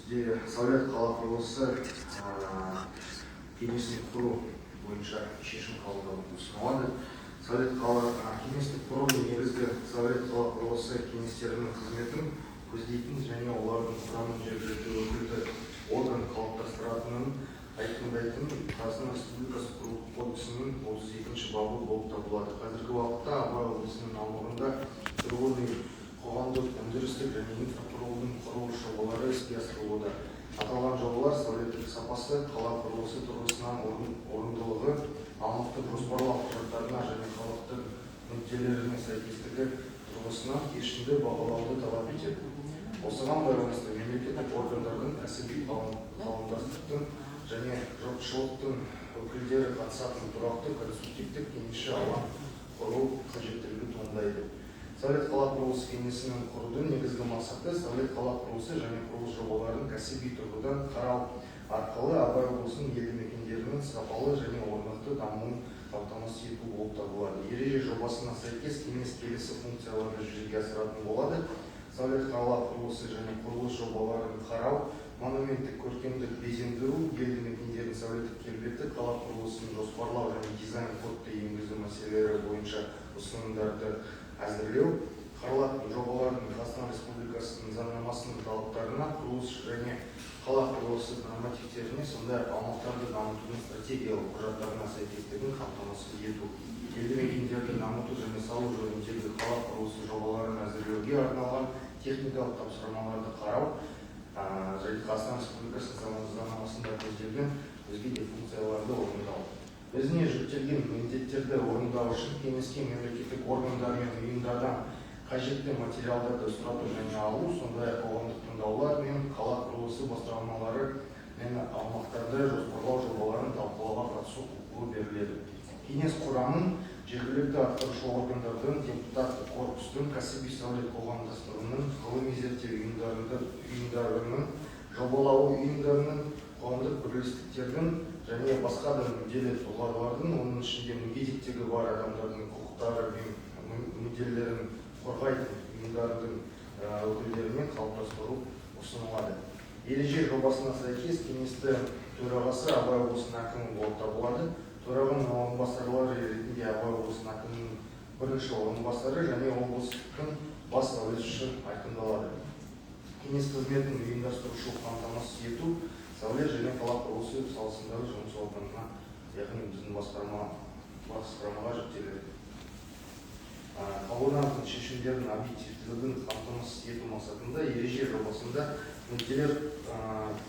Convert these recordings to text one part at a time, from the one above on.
бізде Сәулет қала құрылысы кеңесін құру бойынша шешім қабылдау ұсынылады. Сәулет қала кеңестік құрудың негізгі Сәулет қала құрылысы кеңестерінің қызметін көздейтін және олардың құрамын жергілікті өкілді орган қалыптастыратынын айқындайтын Қазақстан Республикасы Құрылыс кодексінің 32-ші бабы болып табылады. Қазіргі уақытта Абай облысының аумағында тұрғын үй, қоғамдық, өндірістік және инфрақұрылымдың құрылыс жобалары іске асырылуда. Аталған жобалар сәулеттік сапасы, қала құрылысы тұрғысынан орындылығы, аумақтық жоспарлау құжаттарына және халықтың мүдделеріне сәйкестігі тұрғысынан кешенді бағалауды талап етеді. Осыған байланысты мемлекеттік органдардың кәсіби қауымдастықтың және жұртшылықтың өкілдері қатысатын тұрақты консультативтік кеңесші алаң құру қажеттілігі туындайды. Сәулет қала құрылысы кеңесінің құрудың негізгі мақсаты сәулет қала құрылысы және құрылыс жобаларын кәсіби тұрғыдан қарау арқылы Абай облысының елді мекендерінің сапалы және орнықты дамуын қамтамасыз ету болып табылады. Ереже жобасына сәйкес кеңес келесі функцияларды жүзеге асыратын болады. Сәулет қала құрылысы және құрылыс жобаларын қарау, монументтік көркемдік безендіру, елді мекендердің сәулеттік келбеті, қала құрылысын жоспарлау және дизайн кодты енгізу мәселелері бойынша ұсынымдарды әзірлеу, қаралатын жобалардың Қазақстан Республикасының заңнамасының талаптарына, құрылыс және қала құрылысы нормативтеріне, сондай-ақ аумақтарды дамытудың стратегиялық құжаттарына сәйкестігін қамтамасыз ету, елді мекендерді дамыту және салу жөніндегі қала құрылысы жобаларын әзірлеуге арналған техникалық тапсырмаларды қарау және Қазақстан Республикасының заңнамасында көзделген өзге де функцияларды орындау. Өзіне жүктелген міндеттерді орындау үшін кеңеске мемлекеттік органдар мен ұйымдардан қажетті материалдарды сұрату және алу, сондай-ақ қоғамдық тыңдаулар мен қала құрылысы басқармалары мен аумақтарда жоспарлау жобаларын талқылауға қатысу құқығы беріледі. Кеңес құрамын жергілікті атқарушы органдардың, депутаттық корпустың, кәсіби сәулет қоғамдастығының, ғылыми зерттеу ұйымдарының, жобалау ұйымдарының, қоғамдық бірлестіктердің және басқа да мүдделі тұлғалардың, оның ішінде мүгедектігі бар адамдардың құқықтары мен мүдделерін қорғайтын ұйымдардың өкілдерімен қалыптастыру ұсынылады. Ереже жобасына сәйкес кеңесті төрағасы Абай облысының әкімі болып табылады. Төрағаның орынбасарлары ретінде Абай облысының әкімінің бірінші орынбасары және облыстың бас сәулетшісі айқындалады. Кеңес қызметін ұйымдастырушы қамтамасыз ету сәулет және қала құрылысы саласындағы жұмыс органына, яғни біздің басқармаға жүктеледі. Қабылданатын шешімдердің объективтілігін қамтамасыз ету мақсатында ереже жобасында мүдделер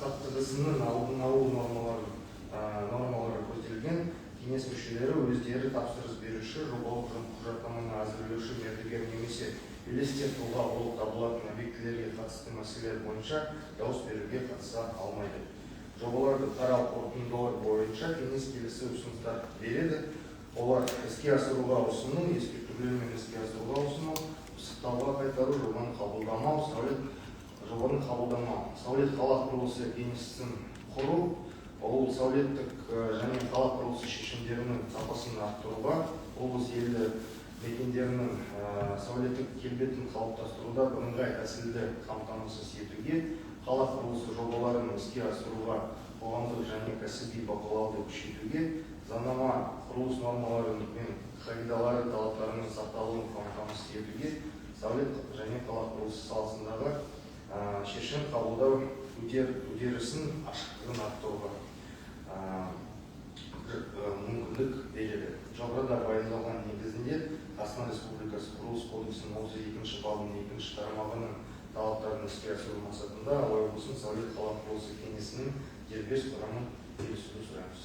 қақтығысының алдын алу нормалары көзделген. Кеңес мүшелері өздері тапсырыс беруші, жобалық құжаттаманы әзірлеуші, мердігер немесе үйлестер тұлға болып табылатын объектілерге қатысты мәселелер бойынша дауыс беруге қатыса алмайды. Жобаларды қарау қорытындылар бойынша кеңес келесі ұсыныстар береді. Олар іске асыруға ұсыну, ескертулермен іске асыруға ұсыну, пысықтауға қайтару, жобаны қабылдамау, сәулет қала құрылысы кеңесін құру, ол сәулеттік және қала құрылысы шешімдерінің сапасын арттыруға, облыс елді мекендерінің сәулеттік келбетін қалыптастыруда бірыңғай тәсілді қамтамасыз етуге, қала құрылысы жобаларын іске асыруға, қоғамдық және кәсіби бақылауды күшейтуге, заңнама құрылыс нормалары мен қағидалары талаптарының сақталуын қамтамасыз етуге, сәулет және қала құрылысы саласындағы шешім қабылдау үдерісін ашықтығын арттыруға мүмкіндік береді. Жоғарыда баяндалған негізінде Қазақстан Республикасы Құрылыс кодексінің 32-ші бабының 2-ші тармағының талаптарын іске асыру мақсатында Абай облысының сәулет қала құрылысы кеңесінің дербес құрамын үйлестіруді сұраймыз.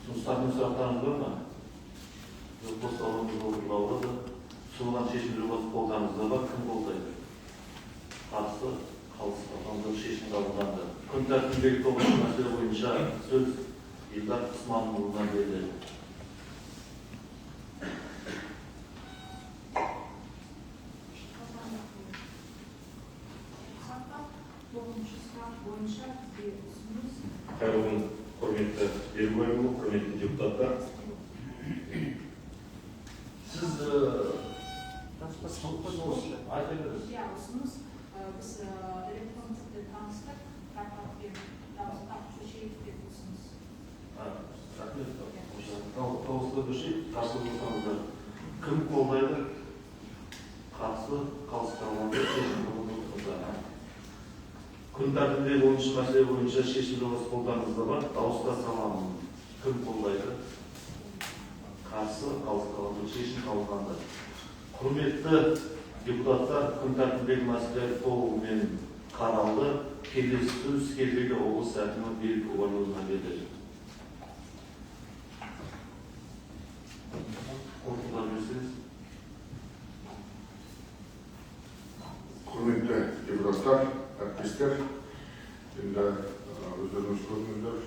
Ұсыныстардың сұрақтарыңыз бар ма? Жоқ болса орынды ұсынылған шешім жобасы қолданыңызда бар, кім қолдайды? Қарсы, қалыс шешім қабылданды. Күн тәртібіндегі тоғыз мәселе бойынша сөз Елдар Құсманұлына беріледі. Қайырлы күн, құрметті Ерубайұлы, құрметті депутаттар. Сіз Ұсыныс біз электрондық түрде таныстық, рахматпен дауыстап көшейік деп ұсыныс. Рахмет. Дауысқа көшейік, қарсы болсаңыздар. Кім қолдайды? Қарсы, қалыс қалғанда шешім қабылдайды. Күн тәртібіндегі 10-шы мәселе бойынша шешім жобасы қолдарыңызда бар. Дауысқа саламын. Кім қолдайды? Қарсы, қалыс қалғанда шешім қабылданды. Құрметті депутаттар, күн тәртібіндегі мәселе толығымен қаралды. Келесі сөз Скелбегі облыс әкімі Берік Оғалиұлына беріледі. Қорытындылар берсеңіз. Құрметті депутаттар, әріптестер, енді өздеріңіз көрдіңіздер,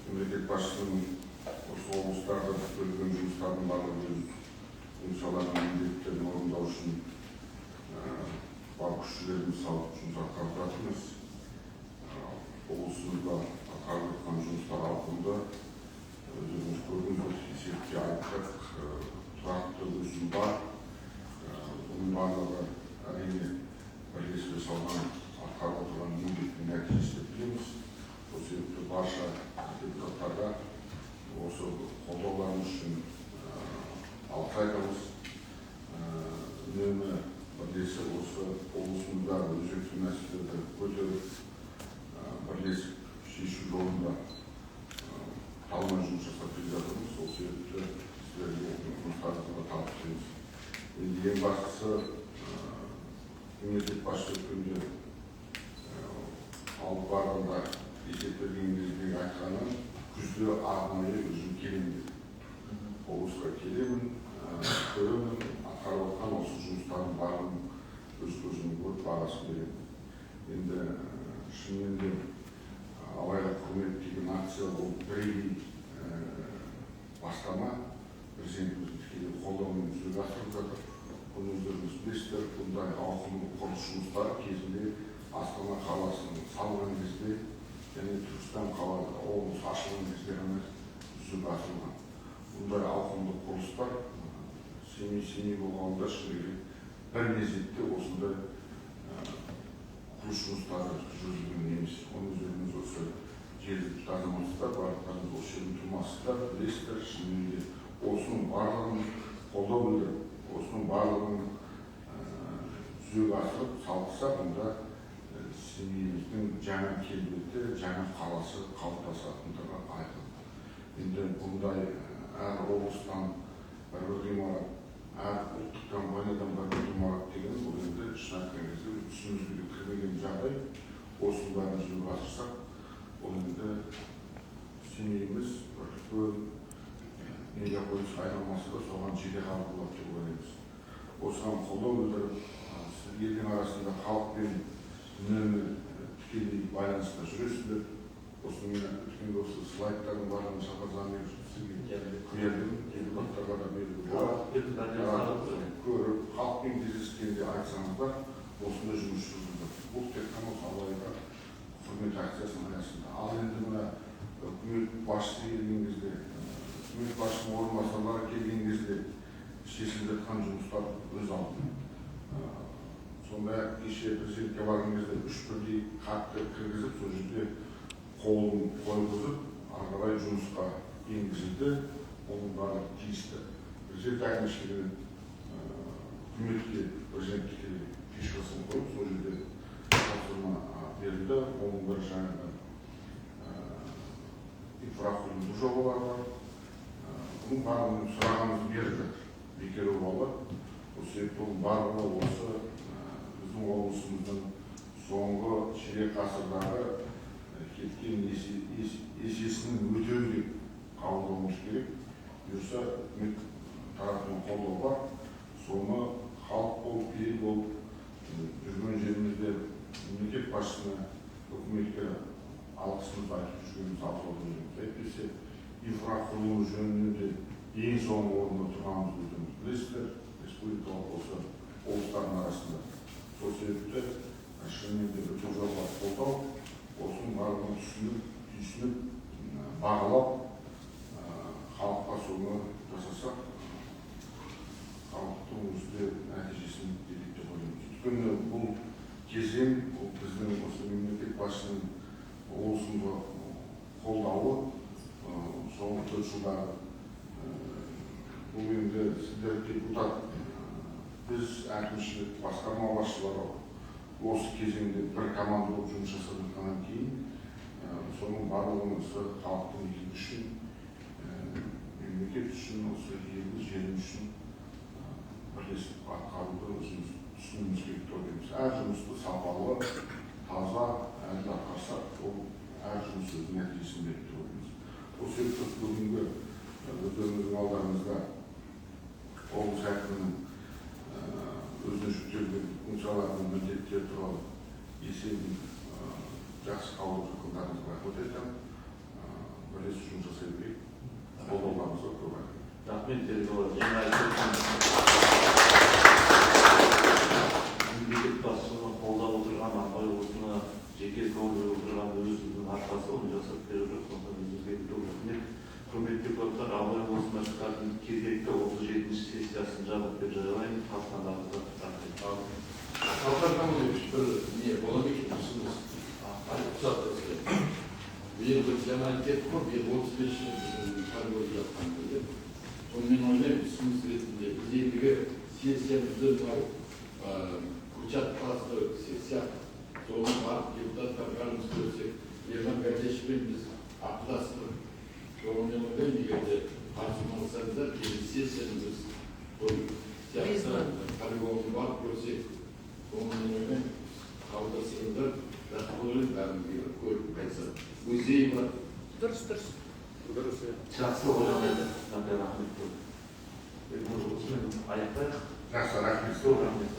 мемлекет басшысының осы облыстарда бөлген жұмыстардың барлығы өз функцияларын міндеттерін орындау үшін бар күш-жігерімізді салып жұмыс атқарып жатырмыз. Облысымызда атқарылып жатқан жұмыстар ауқымды. Өздеріңіз көрдіңіздер, есепте айттық, тұрақты өсім бар. Бұның барлығы әрине бірлесе салған атқарып отырған еңбектің нәтижесі деп білеміз. Сол себепті барша депутаттарға осы қолдауларыңыз үшін алғыс айтамыз. Үнемі бірлесіп осы облысымыздағы өзекті мәселелерді көтеріп бірлесіп шешу жолында талмай жұмыс жасап келе жатырмыз. Сол себепті сіздерге жұмыстарыңызға табыстаймыз. Енді ең бастысы мемлекет басшысы өткенде алып барғанда есеп берген кездегі айтқаны күзде арнайы өзім келемін деді. Облысқа келемін, көремін, атқарып жатқан осы жұмыстардың барлығын өз көзіммен көріп бағасын беремін. Енді шынымен де алайда құрмет деген акция бұл бірегей бастама. Президентіміздің тікелей қолдауымен жүзеге асырылып жатыр. Бұны өздеріңіз білесіздер, бұндай ауқымды құрылыс жұмыстары кезінде Астана қаласын салған кезде және Түркістан облысы ашылған кезде ғана жүзеге асырылған. Бұндай ауқымды құрылыстар семей болғанда шынымен бір мезетте осындай құрылыс жұмыстары жүргізілген емес. Оны өздеріңіз осы жергілікті азаматтар барлықтарыңыз осы жердің тумасыздар, білесіздер, шынымен осының барлығын қолдау білдіріп, осының барлығын жүзеге асырып салғызса, бұнда семейіміздің жаңа келбеті, жаңа қаласы қалыптасатындығы айқын. Енді бұндай әр облыстан бір ғимарат, әр ұлттық компаниядан бір ғимарат деген бұл енді шын айтқан кезде түсімізге кірмеген жағдай. Осының бәрін жүзеге асырсақ, бұл енді семейіміз бір үлкен мегаполис айналмасы да соған жедел болады деп ойлаймыз. Осыған қолдау білдіріп, елдің арасында халықпен үнемі тікелей байланыста жүресіздер. Осымен өткенде осы слайдтардың барлығын Шапарзан сізге көрдім, депутаттарға да белгілі көріп, халықпен кездескенде айтсаңыздар, осындай жұмыс жүргізді. Бұл тек қана осы алайда құрмет акциясының аясында. Ал енді мына үкімет басшысы келген кезде, үкімет басшысының орынбасарлары келген кезде шешіліп жатқан жұмыстар өз алдына. Сондай-ақ кеше президентке барған кезде 3 бірдей хатты кіргізіп, сол жерде қолын қойғызып, ары қарай жұмысқа енгізілді. Оның барлығы тиісті. Президент әкімшілігінің үкіметке президентке фишкасын қойып, сол жерде тапсырма берілді. Оның бір жаңағы инфрақұрылымдық жобалар бар. Бұның барлығын сұрағымыз беріп жатыр. Бекер обалы. Осы себепті барлығы осы біздің облысымыздың соңғы ширек ғасырдағы кеткен есесінің өтеуі деп қабылдауымыз керек. Бұйырса үкімет тарапынан қолдау бар. Соны халық болып, ел болып жүрген жерімізде мемлекет басшысына, үкіметке алғысымызды айтып жүргеніміз абзал деп ойлаймыз. Әйтпесе инфрақұрылым жөнінде ең соңғы орында тұрғанымызды өздеріңіз білесіздер. Республикалық осы облыстардың арасында. Сол себепті шынымен де өте жоғары қолдау, осының барлығын түйсініп, бағалап, халыққа соны жасасақ, халықтың өзі де нәтижесін береді деп ойлаймыз. өйткені бұл кезең біздің осы мемлекет басшысының облысында қолдауы соңғы 4 жылдағы бұл енді сіздер депутат, біз әкімшілік басқарма басшылары осы кезеңде бір команда болып жұмыс жасап жатқаннан кейін соның барлығымызды халықтың игілігі үшін, мемлекет үшін, осы еліміз жеріміз үшін бірлесіп атқаруды өзіміз түсінуіміз керек деп ойлаймыз. Әр жұмысты сапалы, таза, әділ атқарсақ, ол әр жұмыс өз нәтижесін береді деп ойлаймыз. Осы себепті бүгінгі өздеріңіздің алдарыңызда облыс әкімінің өзіне жүктелген функцияларының міндеттері туралы есебін жақсы қабылдап жатқандарыңызға рахмет айтамын. Бірлесіп жұмыс жасай берейік. Қолдауларыңызға көп рахмет. Рахмет, мемлекет басшысының қолдап отырған Ақтөбе облысына жеке көңіл отырған өзінің арқасы оны жасап беріп жатқандықтан өзіңізге көп рахмет. Құрметті депутаттар, Ақтөбе облысы мәслихатының кезекті 37-ші сессиясын жабық деп жариялаймын. Қатысқандарыңызға рахмет. Алтай Камилович, бір не бола ма екен ұсыныс? Биыл бір жаңа кетіп қой, биыл 35 жыл қарыз болып жатқан кезде. Сонымен ойлаймын, ұсыныс ретінде біз ендігі сессиямызды мынау учаскелік сессия соны барып депутаттар бәріміз көрсек, Ерлан Гардешовпен біз ақылдастық. Сонымен ойлаймын, егер де қаржылмасаңыздар, келесі сессияны біз полигонға барып көрсек, сонымен ойлаймын, қабылдасаңыздар, жақсы ойлаймын, бәрімізге көріп қайтса. Музей бар. Дұрыс. Жақсы ойланады. Рахмет. Аяқтайық. Жақсы, рахмет. Рахмет.